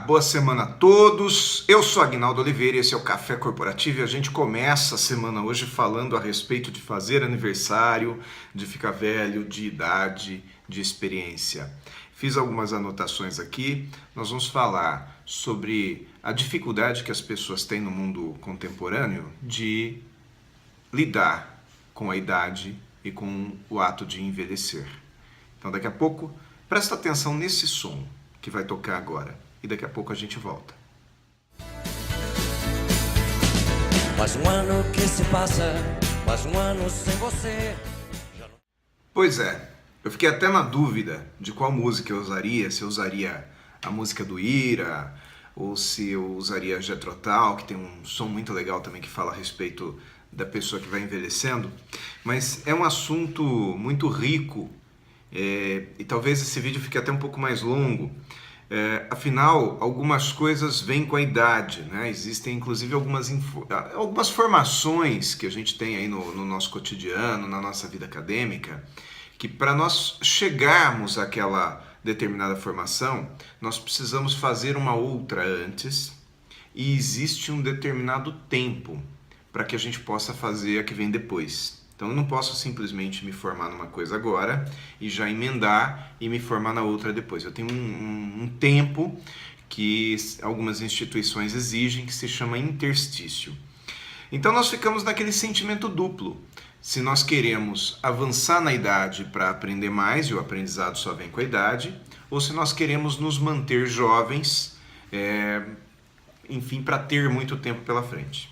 Boa semana a todos. Eu sou Aguinaldo Oliveira e esse é o Café Corporativo e a gente começa a semana hoje falando a respeito de fazer aniversário, de ficar velho, de idade, de experiência. Fiz algumas anotações aqui. Nós vamos falar sobre a dificuldade que as pessoas têm no mundo contemporâneo de lidar com a idade e com o ato de envelhecer. Então daqui a pouco, presta atenção nesse som que vai tocar agora. E daqui a pouco a gente volta. Mais um ano que se passa, mais um ano sem você. Pois é, eu fiquei até na dúvida de qual música eu usaria, se eu usaria a música do Ira, ou se eu usaria Jethro Tull, que tem um som muito legal também que fala a respeito da pessoa que vai envelhecendo. Mas é um assunto muito rico. E talvez esse vídeo fique até um pouco mais longo. Afinal, algumas coisas vêm com a idade, né? Existem inclusive algumas formações que a gente tem aí no nosso cotidiano, na nossa vida acadêmica, que para nós chegarmos àquela determinada formação, nós precisamos fazer uma outra antes, e existe um determinado tempo para que a gente possa fazer a que vem depois. Então eu não posso simplesmente me formar numa coisa agora e já emendar e me formar na outra depois. Eu tenho um tempo que algumas instituições exigem, que se chama interstício. Então nós ficamos naquele sentimento duplo. Se nós queremos avançar na idade para aprender mais, e o aprendizado só vem com a idade, ou se nós queremos nos manter jovens, enfim, para ter muito tempo pela frente.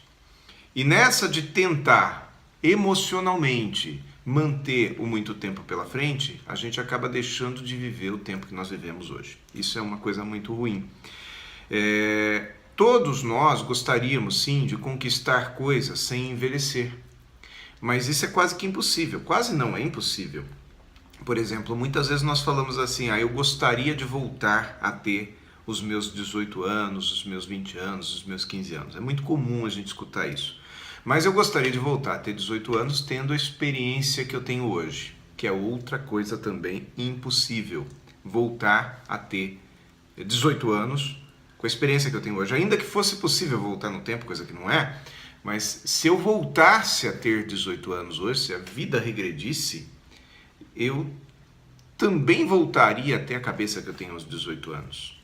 E nessa de tentar emocionalmente manter o muito tempo pela frente, a gente acaba deixando de viver o tempo que nós vivemos hoje. Isso é uma coisa muito ruim. Todos nós gostaríamos sim de conquistar coisas sem envelhecer, mas isso é quase que impossível. Quase não, é impossível. Por exemplo, muitas vezes nós falamos assim: eu gostaria de voltar a ter os meus 18 anos, os meus 20 anos, os meus 15 anos. É muito comum a gente escutar isso. Mas eu gostaria de voltar a ter 18 anos tendo a experiência que eu tenho hoje, que é outra coisa também impossível. Voltar a ter 18 anos com a experiência que eu tenho hoje. Ainda que fosse possível voltar no tempo, coisa que não é, mas se eu voltasse a ter 18 anos hoje, se a vida regredisse, eu também voltaria a ter a cabeça que eu tenho aos 18 anos.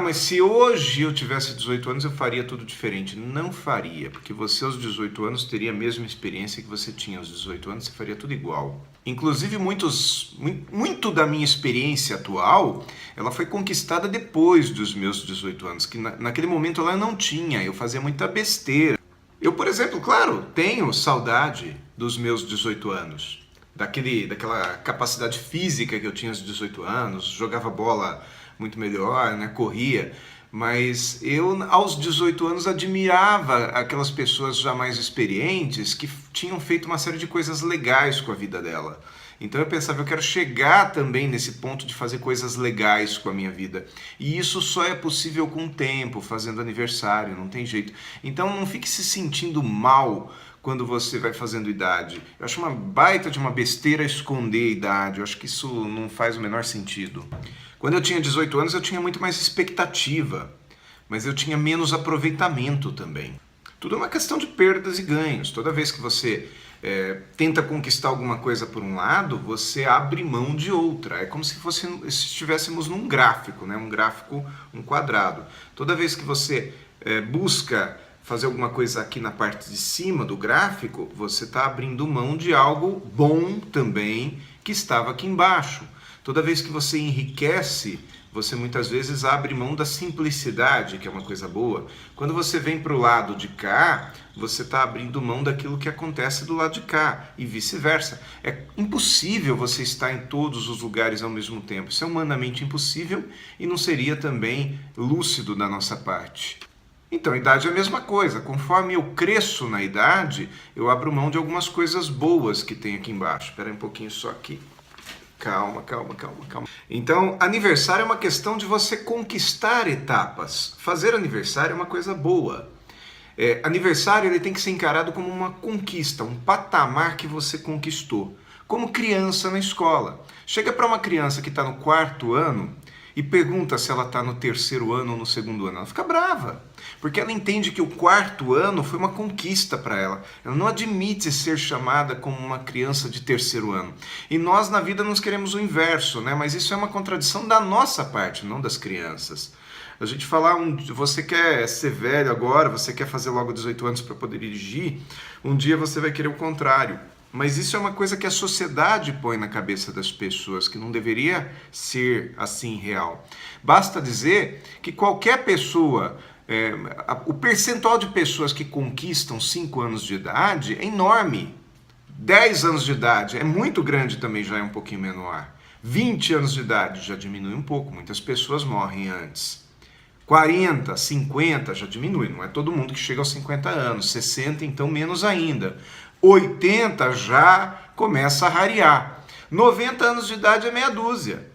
Mas se hoje eu tivesse 18 anos eu faria tudo diferente. Não faria, porque você aos 18 anos teria a mesma experiência que você tinha aos 18 anos, você faria tudo igual. Inclusive muito da minha experiência atual, ela foi conquistada depois dos meus 18 anos, que naquele momento ela não tinha, eu fazia muita besteira. Eu, por exemplo, claro, tenho saudade dos meus 18 anos, daquela capacidade física que eu tinha aos 18 anos, jogava bola muito melhor, né? Corria, mas eu aos 18 anos admirava aquelas pessoas já mais experientes que tinham feito uma série de coisas legais com a vida dela. Então eu pensava, eu quero chegar também nesse ponto de fazer coisas legais com a minha vida. E isso só é possível com o tempo, fazendo aniversário, não tem jeito. Então não fique se sentindo mal quando você vai fazendo idade. Eu acho uma baita de uma besteira esconder a idade, eu acho que isso não faz o menor sentido. Quando eu tinha 18 anos eu tinha muito mais expectativa, mas eu tinha menos aproveitamento também. Tudo é uma questão de perdas e ganhos. Toda vez que você tenta conquistar alguma coisa por um lado, você abre mão de outra. É como se estivéssemos num gráfico, né? Um quadrado. Toda vez que você busca fazer alguma coisa aqui na parte de cima do gráfico, você está abrindo mão de algo bom também que estava aqui embaixo. Toda vez que você enriquece, você muitas vezes abre mão da simplicidade, que é uma coisa boa. Quando você vem para o lado de cá, você está abrindo mão daquilo que acontece do lado de cá, e vice-versa. É impossível você estar em todos os lugares ao mesmo tempo. Isso é humanamente impossível e não seria também lúcido da nossa parte. Então, a idade é a mesma coisa. Conforme eu cresço na idade, eu abro mão de algumas coisas boas que tem aqui embaixo. Espera um pouquinho só aqui. Calma. Então, aniversário é uma questão de você conquistar etapas. Fazer aniversário é uma coisa boa. Aniversário ele tem que ser encarado como uma conquista, um patamar que você conquistou. Como criança na escola. Chega para uma criança que está no 4º ano e pergunta se ela está no terceiro ano ou no segundo ano. Ela fica brava, porque ela entende que o quarto ano foi uma conquista para ela. Ela não admite ser chamada como uma criança de terceiro ano. E nós na vida nós queremos o inverso, né? Mas isso é uma contradição da nossa parte, não das crianças. A gente falar, você quer ser velho agora, você quer fazer logo 18 anos para poder dirigir, um dia você vai querer o contrário. Mas isso é uma coisa que a sociedade põe na cabeça das pessoas, que não deveria ser assim real. Basta dizer que qualquer pessoa, o percentual de pessoas que conquistam 5 anos de idade é enorme. 10 anos de idade é muito grande também, já é um pouquinho menor. 20 anos de idade já diminui um pouco, muitas pessoas morrem antes. 40, 50 já diminui, não é todo mundo que chega aos 50 anos. 60 então menos ainda. 80 já começa a rarear. 90 anos de idade é meia dúzia.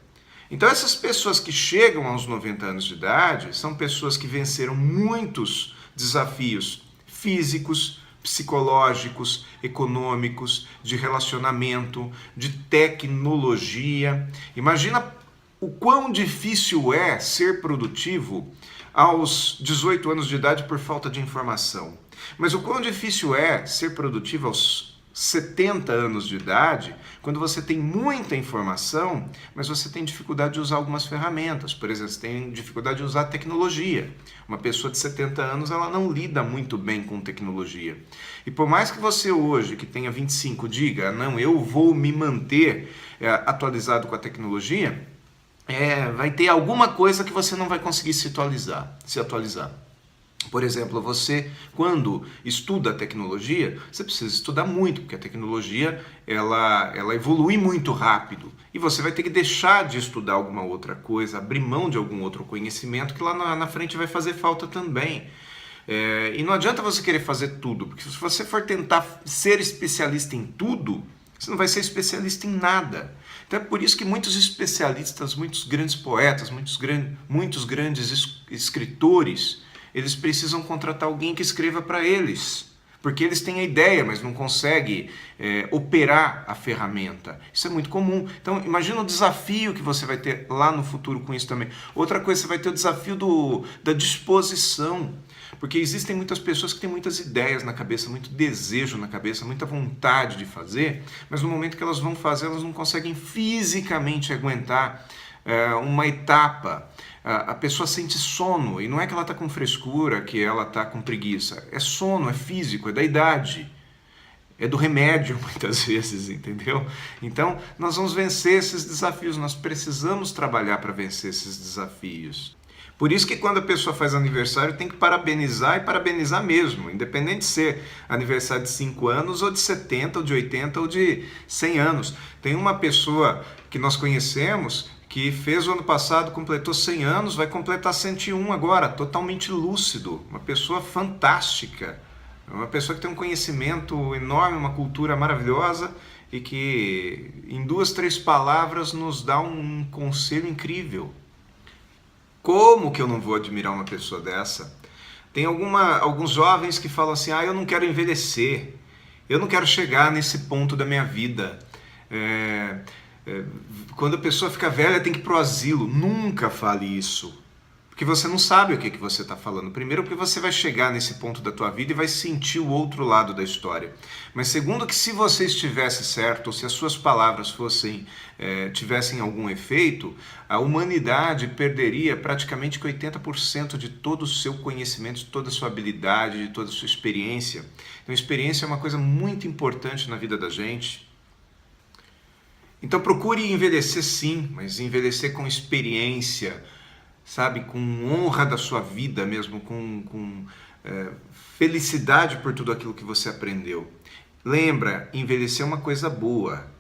Então essas pessoas que chegam aos 90 anos de idade são pessoas que venceram muitos desafios físicos, psicológicos, econômicos, de relacionamento, de tecnologia. Imagina o quão difícil é ser produtivo aos 18 anos de idade por falta de informação. Mas o quão difícil é ser produtivo aos 70 anos de idade, quando você tem muita informação, mas você tem dificuldade de usar algumas ferramentas. Por exemplo, você tem dificuldade de usar tecnologia. Uma pessoa de 70 anos, ela não lida muito bem com tecnologia. E por mais que você hoje, que tenha 25, diga, não, eu vou me manter atualizado com a tecnologia, vai ter alguma coisa que você não vai conseguir se atualizar. Por exemplo, você, quando estuda a tecnologia, você precisa estudar muito, porque a tecnologia ela evolui muito rápido. E você vai ter que deixar de estudar alguma outra coisa, abrir mão de algum outro conhecimento que lá na frente vai fazer falta também. E não adianta você querer fazer tudo, porque se você for tentar ser especialista em tudo, você não vai ser especialista em nada. Então é por isso que muitos especialistas, muitos grandes poetas, muitos grandes escritores, eles precisam contratar alguém que escreva para eles, porque eles têm a ideia, mas não conseguem operar a ferramenta. Isso é muito comum. Então imagina o desafio que você vai ter lá no futuro com isso também. Outra coisa, você vai ter o desafio da disposição, porque existem muitas pessoas que têm muitas ideias na cabeça, muito desejo na cabeça, muita vontade de fazer, mas no momento que elas vão fazer, elas não conseguem fisicamente aguentar uma etapa. A pessoa sente sono, e não é que ela está com frescura, que ela está com preguiça. É sono, é físico, é da idade. É do remédio, muitas vezes, entendeu? Então, nós vamos vencer esses desafios, nós precisamos trabalhar para vencer esses desafios. Por isso que quando a pessoa faz aniversário, tem que parabenizar e parabenizar mesmo, independente de ser aniversário de 5 anos, ou de 70, ou de 80, ou de 100 anos. Tem uma pessoa que nós conhecemos que fez o ano passado, completou 100 anos, vai completar 101 agora, totalmente lúcido, uma pessoa fantástica, uma pessoa que tem um conhecimento enorme, uma cultura maravilhosa e que em 2, 3 palavras nos dá um conselho incrível. Como que eu não vou admirar uma pessoa dessa? Tem alguns jovens que falam assim, eu não quero envelhecer, eu não quero chegar nesse ponto da minha vida. Quando a pessoa fica velha tem que ir pro asilo. Nunca fale isso, porque você não sabe o que você está falando. Primeiro, porque você vai chegar nesse ponto da tua vida e vai sentir o outro lado da história. Mas segundo, que se você estivesse certo, ou se as suas palavras tivessem algum efeito, a humanidade perderia praticamente 80% de todo o seu conhecimento, de toda a sua habilidade, de toda a sua experiência. Então, experiência é uma coisa muito importante na vida da gente. Então procure envelhecer sim, mas envelhecer com experiência, sabe, com honra da sua vida mesmo, com felicidade por tudo aquilo que você aprendeu. Lembra, envelhecer é uma coisa boa.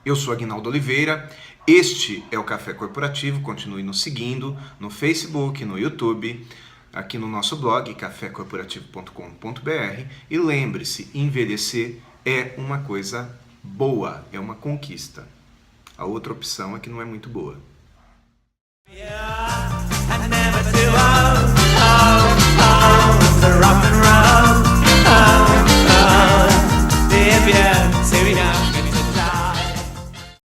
Eu sou Aguinaldo Oliveira, este é o Café Corporativo, continue nos seguindo no Facebook, no YouTube, aqui no nosso blog, cafécorporativo.com.br, e lembre-se, envelhecer é uma coisa boa, é uma conquista. A outra opção é que não é muito boa.